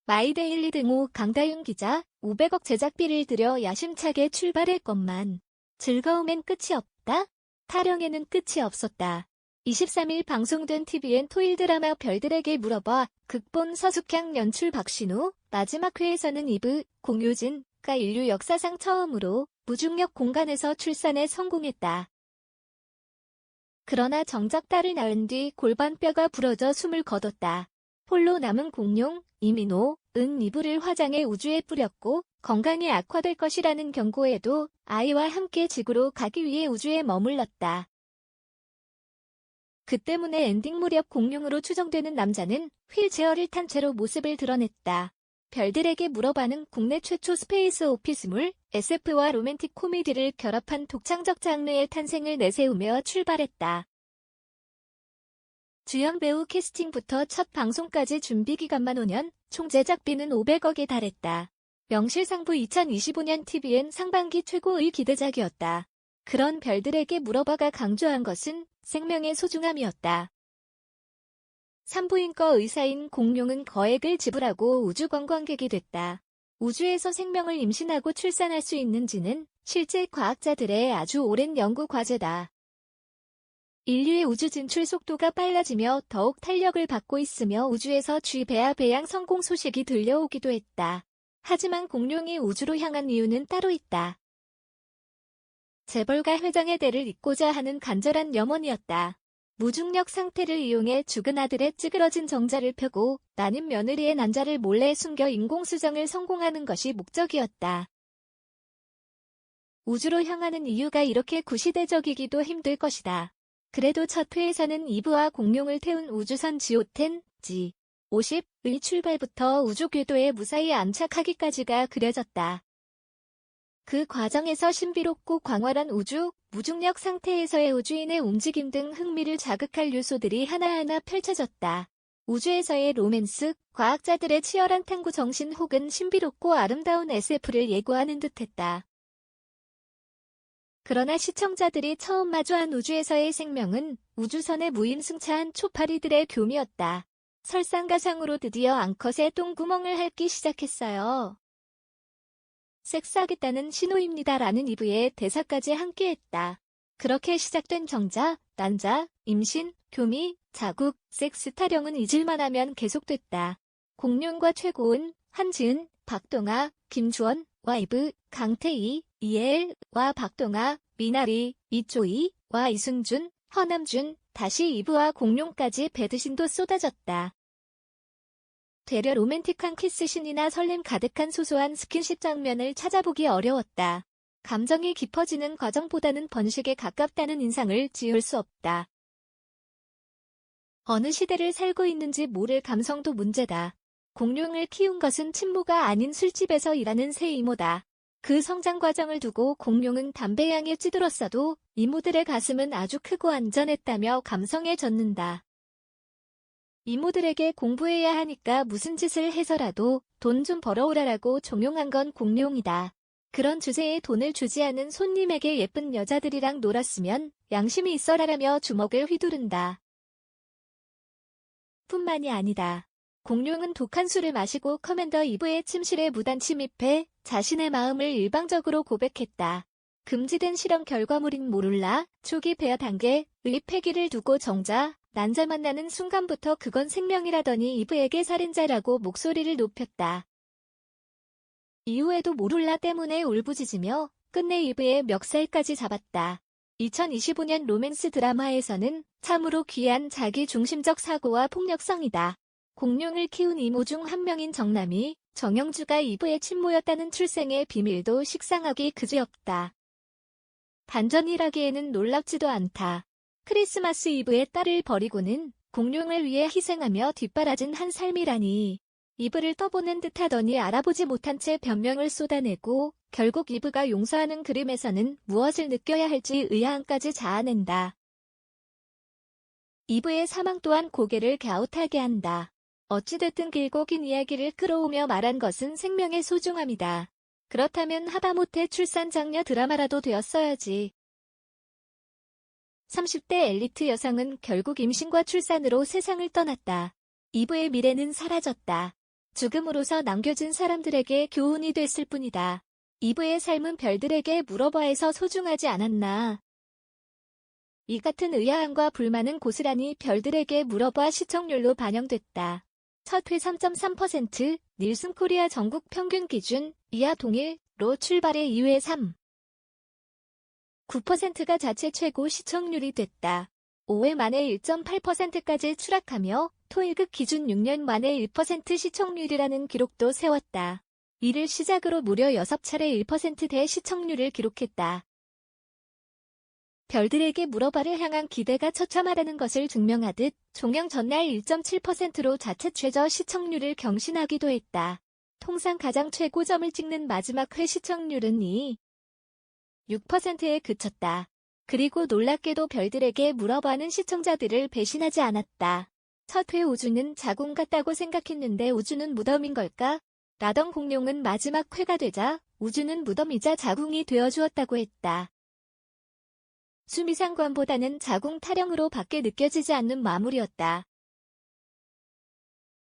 마이데일리 등호 강다윤 기자, 500억 제작비를 들여 야심차게 출발했건만 즐거움엔 끝이 없다? 타령에는 끝이 없었다. 23일 방송된 TVN 토일 드라마 별들에게 물어봐, 극본 서숙향 연출 박신우, 마지막 회에서는 이브, 공효진가 인류 역사상 처음으로 무중력 공간에서 출산에 성공했다. 그러나 정작 딸을 낳은 뒤 골반뼈가 부러져 숨을 거뒀다. 홀로 남은 공룡, 이민호, 은 이불을 화장해 우주에 뿌렸고 건강이 악화될 것이라는 경고에도 아이와 함께 지구로 가기 위해 우주에 머물렀다. 그 때문에 엔딩 무렵 공룡으로 추정되는 남자는 휠체어를 탄 채로 모습을 드러냈다. 별들에게 물어봐는 국내 최초 스페이스 오피스물, SF와 로맨틱 코미디를 결합한 독창적 장르의 탄생을 내세우며 출발했다. 주연 배우 캐스팅부터 첫 방송까지 준비기간만 5년, 총 제작비는 500억에 달했다. 명실상부 2025년 TVN 상반기 최고의 기대작이었다. 그런 별들에게 물어봐가 강조한 것은 생명의 소중함이었다. 산부인과 의사인 공룡은 거액을 지불하고 우주 관광객이 됐다. 우주에서 생명을 임신하고 출산할 수 있는지는 실제 과학자들의 아주 오랜 연구 과제다. 인류의 우주 진출 속도가 빨라지며 더욱 탄력을 받고 있으며 우주에서 쥐배아 배양 성공 소식이 들려오기도 했다. 하지만 공룡이 우주로 향한 이유는 따로 있다. 재벌가 회장의 대를 잇고자 하는 간절한 염원이었다. 무중력 상태를 이용해 죽은 아들의 찌그러진 정자를 펴고 나는 며느리의 난자를 몰래 숨겨 인공수정을 성공하는 것이 목적이었다. 우주로 향하는 이유가 이렇게 구시대적이기도 힘들 것이다. 그래도 첫 회에서는 이브와 공룡을 태운 우주선 지오텐, G50의 출발부터 우주 궤도에 무사히 안착하기까지가 그려졌다. 그 과정에서 신비롭고 광활한 우주, 무중력 상태에서의 우주인의 움직임 등 흥미를 자극할 요소들이 하나하나 펼쳐졌다. 우주에서의 로맨스, 과학자들의 치열한 탐구 정신 혹은 신비롭고 아름다운 SF를 예고하는 듯했다. 그러나 시청자들이 처음 마주한 우주에서의 생명은 우주선에 무임승차한 초파리들의 교미였다. 설상가상으로 드디어 앙컷에 똥구멍을 핥기 시작했어요. 섹스하겠다는 신호입니다라는 이브의 대사까지 함께했다. 그렇게 시작된 정자, 난자, 임신, 교미, 자국, 섹스 타령은 잊을만하면 계속됐다. 공룡과 최고은, 한지은, 박동아, 김주원와 이브, 강태희, 이예엘와 박동아, 미나리, 이초이와 이승준, 허남준, 다시 이브와 공룡까지 배드신도 쏟아졌다. 되려 로맨틱한 키스신이나 설렘 가득한 소소한 스킨십 장면을 찾아보기 어려웠다. 감정이 깊어지는 과정보다는 번식에 가깝다는 인상을 지울 수 없다. 어느 시대를 살고 있는지 모를 감성도 문제다. 공룡을 키운 것은 친모가 아닌 술집에서 일하는 새 이모다. 그 성장 과정을 두고 공룡은 담배향에 찌들었어도 이모들의 가슴은 아주 크고 안전했다며 감성에 젖는다. 이모들에게 공부해야 하니까 무슨 짓을 해서라도 돈 좀 벌어오라라고 종용한 건 공룡이다. 그런 주제에 돈을 주지 않은 손님에게 예쁜 여자들이랑 놀았으면 양심이 있어라라며 주먹을 휘두른다. 뿐만이 아니다. 공룡은 독한 술을 마시고 커맨더 이브의 침실에 무단 침입해 자신의 마음을 일방적으로 고백했다. 금지된 실험 결과물인 모룰라, 초기 배아 단계의 폐기를 두고 정자, 난자 만나는 순간부터 그건 생명이라더니 이브에게 살인자라고 목소리를 높였다. 이후에도 모룰라 때문에 울부짖으며 끝내 이브의 멱살까지 잡았다. 2025년 로맨스 드라마에서는 참으로 귀한 자기중심적 사고와 폭력성이다. 공룡을 키운 이모 중 한 명인 정남이 정영주가 이브의 친모였다는 출생의 비밀도 식상하기 그지없다. 반전이라기에는 놀랍지도 않다. 크리스마스 이브의 딸을 버리고는 공룡을 위해 희생하며 뒷바라진 한 삶이라니. 이브를 떠보는 듯하더니 알아보지 못한 채 변명을 쏟아내고 결국 이브가 용서하는 그림에서는 무엇을 느껴야 할지 의아함까지 자아낸다. 이브의 사망 또한 고개를 갸웃하게 한다. 어찌됐든 길고 긴 이야기를 끌어오며 말한 것은 생명의 소중함이다. 그렇다면 하다못해 출산 장려 드라마라도 되었어야지. 30대 엘리트 여성은 결국 임신과 출산으로 세상을 떠났다. 이브의 미래는 사라졌다. 죽음으로써 남겨진 사람들에게 교훈이 됐을 뿐이다. 이브의 삶은 별들에게 물어봐에서 소중하지 않았나. 이 같은 의아함과 불만은 고스란히 별들에게 물어봐 시청률로 반영됐다. 첫 회 3.3%, 닐슨 코리아 전국 평균 기준 이하 동일로 출발해 2회 3.9%가 자체 최고 시청률이 됐다. 5회 만에 1.8%까지 추락하며 토일극 기준 6년 만에 1% 시청률이라는 기록도 세웠다. 이를 시작으로 무려 6차례 1%대 시청률을 기록했다. 별들에게 물어봐를 향한 기대가 처참하다는 것을 증명하듯 종영 전날 1.7%로 자체 최저 시청률을 경신하기도 했다. 통상 가장 최고점을 찍는 마지막 회 시청률은 2.6%에 그쳤다. 그리고 놀랍게도 별들에게 물어봐는 시청자들을 배신하지 않았다. 첫 회 우주는 자궁 같다고 생각했는데 우주는 무덤인 걸까? 라던 공룡은 마지막 회가 되자 우주는 무덤이자 자궁이 되어주었다고 했다. 수미상관보다는 자궁 타령으로 밖에 느껴지지 않는 마무리였다.